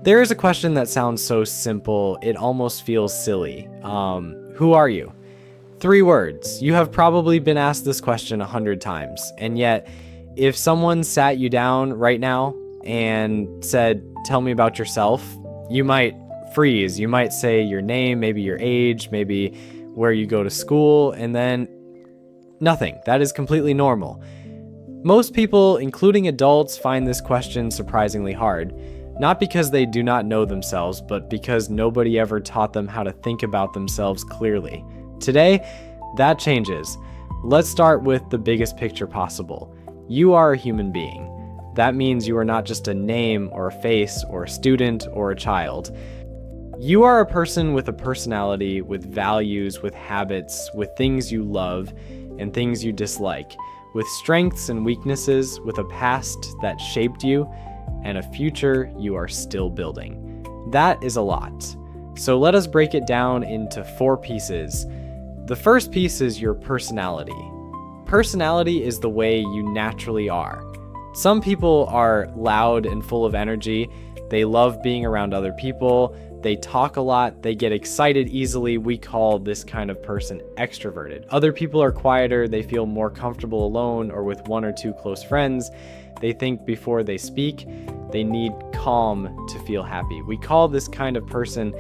There is a question that sounds so simple, it almost feels silly. Who are you? 3 words. You have probably been asked this question 100 times, and yet, if someone sat you down right now and said, tell me about yourself, you might freeze. You might say your name, maybe your age, maybe where you go to school, and then nothing. That is completely normal. Most people, including adults, find this question surprisingly hard. Not because they do not know themselves, but because nobody ever taught them how to think about themselves clearly. Today, that changes. Let's start with the biggest picture possible. You are a human being. That means you are not just a name or a face or a student or a child. You are a person with a personality, with values, with habits, with things you love and things you dislike, with strengths and weaknesses, with a past that shaped you, and a future you are still building. That is a lot. So let us break it down into 4 pieces. The first piece is your personality. Personality is the way you naturally are. Some people are loud and full of energy. They love being around other people. They talk a lot. They get excited easily. We call this kind of person extroverted. Other people are quieter. They feel more comfortable alone or with 1 or 2 close friends. They think before they speak. They need calm to feel happy. We call this kind of person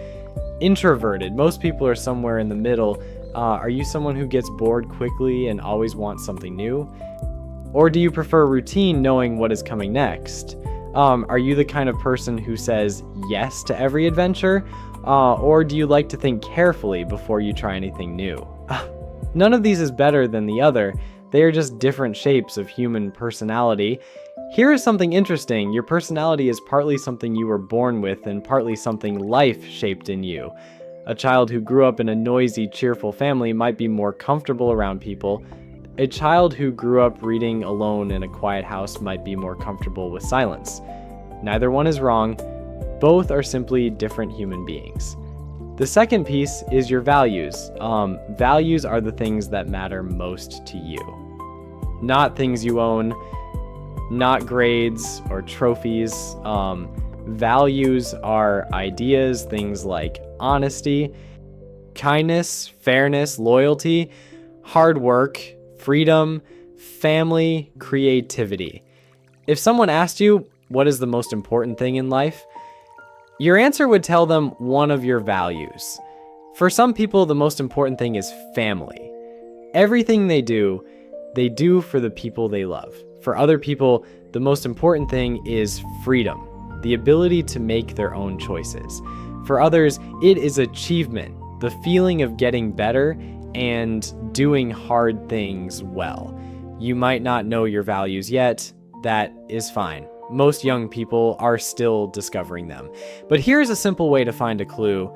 introverted. Most people are somewhere in the middle. Are you someone who gets bored quickly and always wants something new? Or do you prefer routine, knowing what is coming next? Are you the kind of person who says yes to every adventure? Or do you like to think carefully before you try anything new? None of these is better than the other. They are just different shapes of human personality. Here is something interesting. Your personality is partly something you were born with and partly something life shaped in you. A child who grew up in a noisy, cheerful family might be more comfortable around people. A child who grew up reading alone in a quiet house might be more comfortable with silence. Neither one is wrong. Both are simply different human beings. The second piece is your values. Values are the things that matter most to you. Not things you own, not grades or trophies. Values are ideas, things like honesty, kindness, fairness, loyalty, hard work, freedom, family, creativity. If someone asked you, what is the most important thing in life? Your answer would tell them one of your values. For some people, the most important thing is family. Everything they do for the people they love. For other people, the most important thing is freedom, the ability to make their own choices. For others, it is achievement, the feeling of getting better and doing hard things well. You might not know your values yet. That is fine. Most young people are still discovering them. But here's a simple way to find a clue.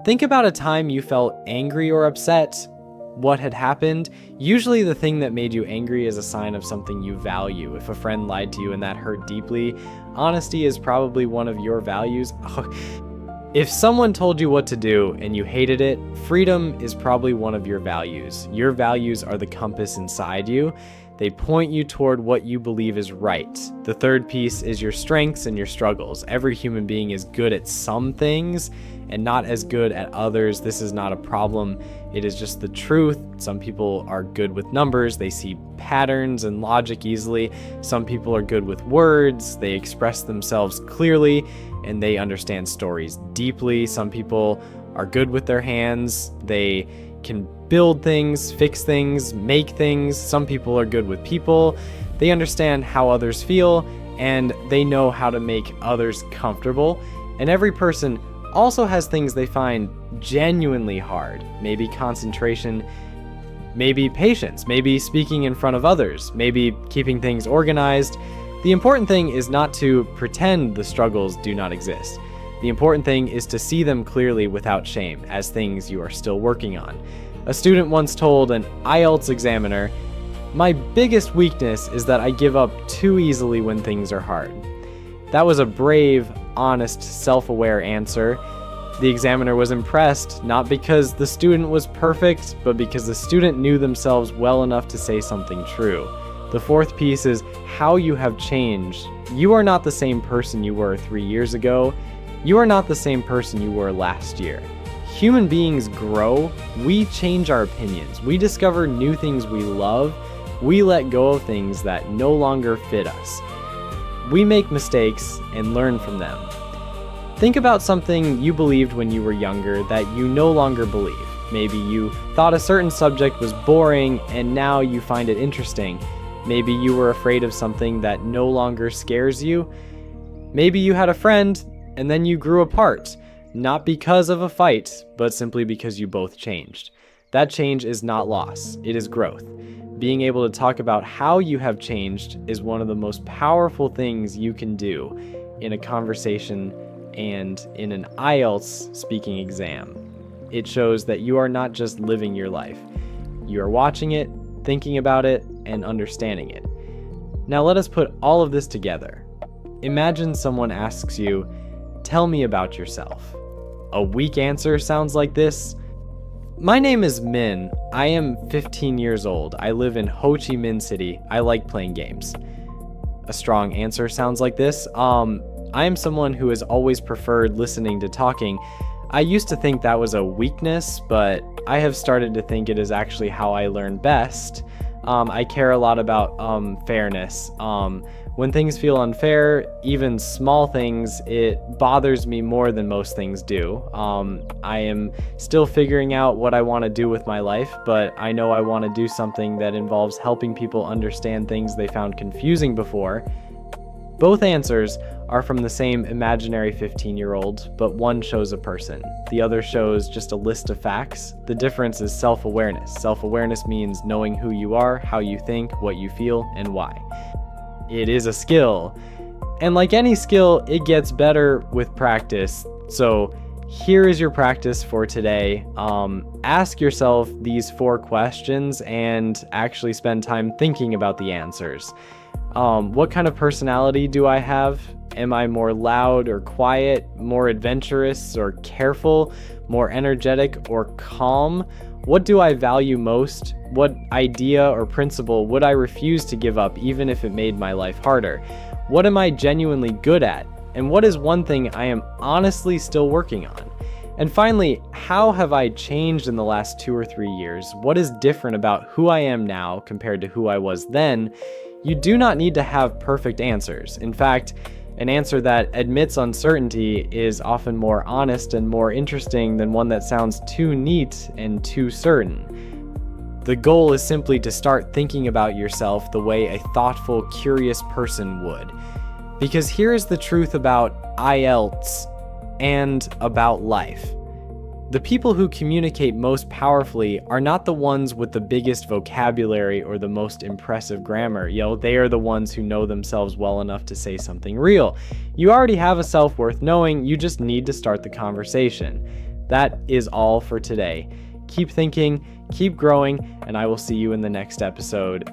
Think about a time you felt angry or upset. What had happened? Usually the thing that made you angry is a sign of something you value. If a friend lied to you and that hurt deeply, honesty is probably one of your values. If someone told you what to do and you hated it, freedom is probably one of your values. Your values are the compass inside you. They point you toward what you believe is right. The third piece is your strengths and your struggles. Every human being is good at some things and not as good at others. This is not a problem. It is just the truth. Some people are good with numbers. They see patterns and logic easily. Some people are good with words. They express themselves clearly and they understand stories deeply. Some people are good with their hands. They can build things, fix things, make things. Some people are good with people. They understand how others feel and they know how to make others comfortable. And every person also has things they find genuinely hard. Maybe concentration, maybe patience, maybe speaking in front of others, maybe keeping things organized. The important thing is not to pretend the struggles do not exist. The important thing is to see them clearly without shame as things you are still working on. A student once told an IELTS examiner, "My biggest weakness is that I give up too easily when things are hard." That was a brave, honest, self-aware answer. The examiner was impressed, not because the student was perfect, but because the student knew themselves well enough to say something true. The fourth piece is how you have changed. You are not the same person you were 3 years ago. You are not the same person you were last year. Human beings grow, we change our opinions, we discover new things we love, we let go of things that no longer fit us. We make mistakes and learn from them. Think about something you believed when you were younger that you no longer believe. Maybe you thought a certain subject was boring and now you find it interesting. Maybe you were afraid of something that no longer scares you. Maybe you had a friend and then you grew apart, not because of a fight, but simply because you both changed. That change is not loss, it is growth. Being able to talk about how you have changed is one of the most powerful things you can do in a conversation and in an IELTS speaking exam. It shows that you are not just living your life. You are watching it, thinking about it, and understanding it. Now let us put all of this together. Imagine someone asks you, "Tell me about yourself." A weak answer sounds like this. "My name is Min. I am 15 years old. I live in Ho Chi Minh City. I like playing games." A strong answer sounds like this. I am someone who has always preferred listening to talking. I used to think that was a weakness, but I have started to think it is actually how I learn best. I care a lot about fairness. When things feel unfair, even small things, it bothers me more than most things do. I am still figuring out what I want to do with my life, but I know I want to do something that involves helping people understand things they found confusing before. Both answers are from the same imaginary 15-year-old, but one shows a person. The other shows just a list of facts. The difference is self-awareness. Self-awareness means knowing who you are, how you think, what you feel, and why. It is a skill. And like any skill, it gets better with practice. So here is your practice for today. Ask yourself these 4 questions and actually spend time thinking about the answers. What kind of personality do I have? Am I more loud or quiet, more adventurous or careful, more energetic or calm? What do I value most? What idea or principle would I refuse to give up even if it made my life harder? What am I genuinely good at? And what is one thing I am honestly still working on? And finally, how have I changed in the last 2 or 3 years? What is different about who I am now compared to who I was then? You do not need to have perfect answers. In fact, an answer that admits uncertainty is often more honest and more interesting than one that sounds too neat and too certain. The goal is simply to start thinking about yourself the way a thoughtful, curious person would. Because here is the truth about IELTS and about life. The people who communicate most powerfully are not the ones with the biggest vocabulary or the most impressive grammar. They are the ones who know themselves well enough to say something real. You already have a self worth knowing, you just need to start the conversation. That is all for today. Keep thinking, keep growing, and I will see you in the next episode.